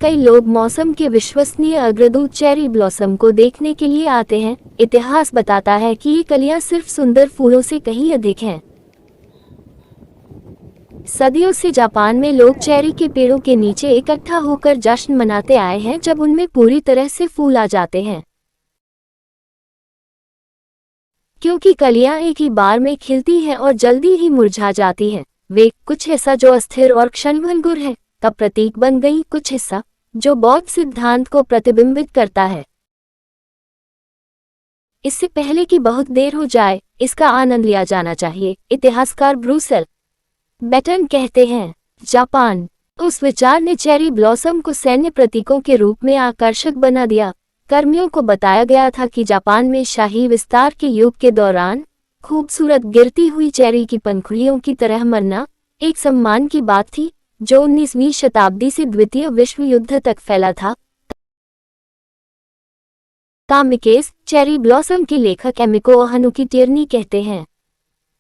कई लोग मौसम के विश्वसनीय अग्रदूत चेरी ब्लॉसम को देखने के लिए आते हैं। इतिहास बताता है कि ये कलियां सिर्फ सुंदर फूलों से कहीं अधिक हैं। सदियों से जापान में लोग चेरी के पेड़ों के नीचे इकट्ठा होकर जश्न मनाते आए हैं जब उनमें पूरी तरह से फूल आ जाते हैं। क्योंकि कलियां एक ही बार में खिलती हैं और जल्दी ही मुरझा जाती हैं, वे कुछ हिस्सा जो अस्थिर और क्षणभंगुर है का प्रतीक बन गई, कुछ हिस्सा जो बौद्ध सिद्धांत को प्रतिबिंबित करता है। इससे पहले कि बहुत देर हो जाए, इसका आनंद लिया जाना चाहिए। इतिहासकार ब्रूसेल बेटन कहते हैं, जापान उस विचार ने चेरी ब्लॉसम को सैन्य प्रतीकों के रूप में आकर्षक बना दिया। कर्मियों को बताया गया था कि जापान में शाही विस्तार के युग के दौरान खूबसूरत गिरती हुई चेरी की पंखुड़ियों की तरह मरना एक सम्मान की बात थी, जो 19वीं शताब्दी से द्वितीय विश्व युद्ध तक फैला था। कामिकेस चेरी ब्लॉसम के लेखक एमिको हानुकी टिर्नी कहते हैं,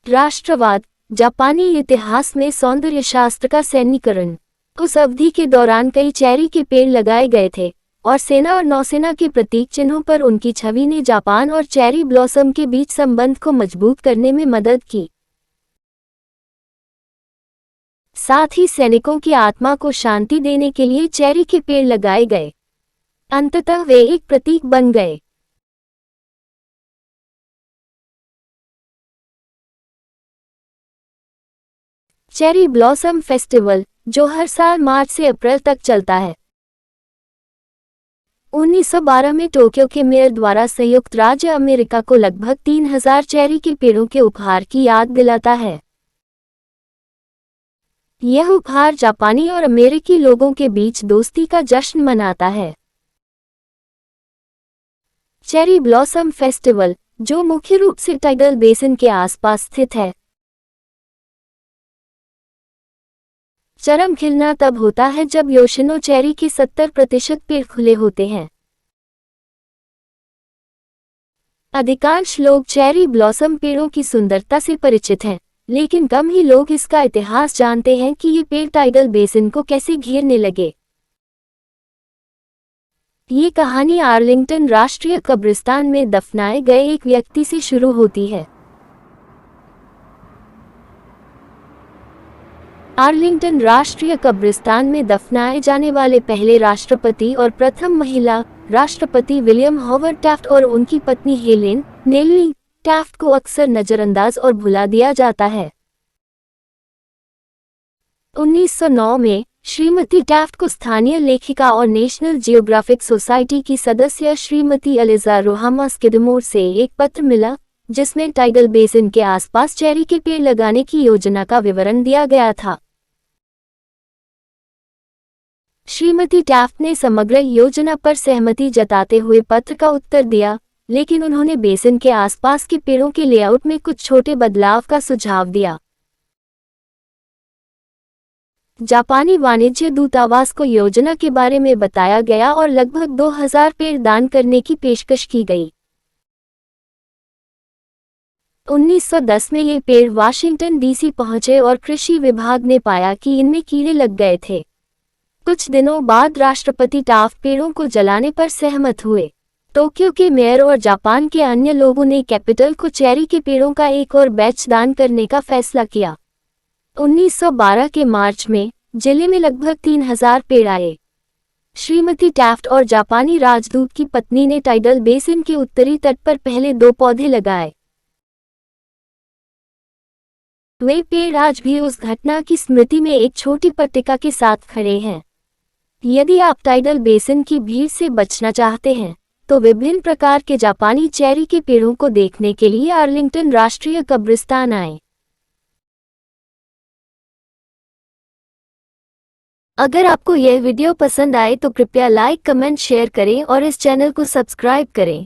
राष्ट्रवाद जापानी इतिहास में सौंदर्य शास्त्र का सैन्यीकरण। उस अवधि के दौरान कई चेरी के पेड़ लगाए गए थे और सेना और नौसेना के प्रतीक चिन्हों पर उनकी छवि ने जापान और चेरी ब्लॉसम के बीच संबंध को मजबूत करने में मदद की। साथ ही सैनिकों की आत्मा को शांति देने के लिए चेरी के पेड़ लगाए गए। अंततः वे एक प्रतीक बन गए। चेरी ब्लॉसम फेस्टिवल, जो हर साल मार्च से अप्रैल तक चलता है, 1912 में टोक्यो के मेयर द्वारा संयुक्त राज्य अमेरिका को लगभग 3000 चेरी के पेड़ों के उपहार की याद दिलाता है। यह उपहार जापानी और अमेरिकी लोगों के बीच दोस्ती का जश्न मनाता है। चेरी ब्लॉसम फेस्टिवल, जो मुख्य रूप से टाइडल बेसिन के आसपास स्थित है, चरम खिलना तब होता है जब योशिनो चेरी के 70% पेड़ खुले होते हैं। अधिकांश लोग चेरी ब्लॉसम पेड़ों की सुंदरता से परिचित हैं, लेकिन कम ही लोग इसका इतिहास जानते हैं कि ये पेड़ टाइडल बेसिन को कैसे घेरने लगे। ये कहानी आर्लिंगटन राष्ट्रीय कब्रिस्तान में दफनाए गए एक व्यक्ति से शुरू होती है। आर्लिंगटन राष्ट्रीय कब्रिस्तान में दफनाए जाने वाले पहले राष्ट्रपति और प्रथम महिला राष्ट्रपति विलियम हॉवर्ड टैफ्ट और उनकी पत्नी हेलेन नेली टैफ्ट को अक्सर नजरअंदाज और भुला दिया जाता है। 1909 में श्रीमती टैफ्ट को स्थानीय लेखिका और नेशनल जियोग्राफिक सोसाइटी की सदस्य श्रीमती एलिजा रोहामा स्किडमोर से एक पत्र मिला, जिसमें टाइडल बेसिन के आसपास चेरी के पेड़ लगाने की योजना का विवरण दिया गया था। श्रीमती टैफ्ट ने समग्र योजना पर सहमति जताते हुए पत्र का उत्तर दिया, लेकिन उन्होंने बेसिन के आसपास के पेड़ों के लेआउट में कुछ छोटे बदलाव का सुझाव दिया। जापानी वाणिज्य दूतावास को योजना के बारे में बताया गया और लगभग 2000 पेड़ दान करने की पेशकश की गई। 1910 में ये पेड़ वाशिंगटन डीसी पहुंचे और कृषि विभाग ने पाया कि इनमें कीड़े लग गए थे। कुछ दिनों बाद राष्ट्रपति टैफ्ट पेड़ों को जलाने पर सहमत हुए। टोक्यो के मेयर और जापान के अन्य लोगों ने कैपिटल को चेरी के पेड़ों का एक और बैच दान करने का फैसला किया। 1912 के मार्च में जिले में लगभग 3000 पेड़ आए। श्रीमती टैफ्ट और जापानी राजदूत की पत्नी ने टाइडल बेसिन के उत्तरी तट पर पहले 2 पौधे लगाए। वे पेड़ आज भी उस घटना की स्मृति में एक छोटी पट्टिका के साथ खड़े हैं। यदि आप टाइडल बेसिन की भीड़ से बचना चाहते हैं, तो विभिन्न प्रकार के जापानी चेरी के पेड़ों को देखने के लिए आर्लिंगटन राष्ट्रीय कब्रिस्तान आएं। अगर आपको यह वीडियो पसंद आए तो कृपया लाइक, कमेंट, शेयर करें और इस चैनल को सब्सक्राइब करें।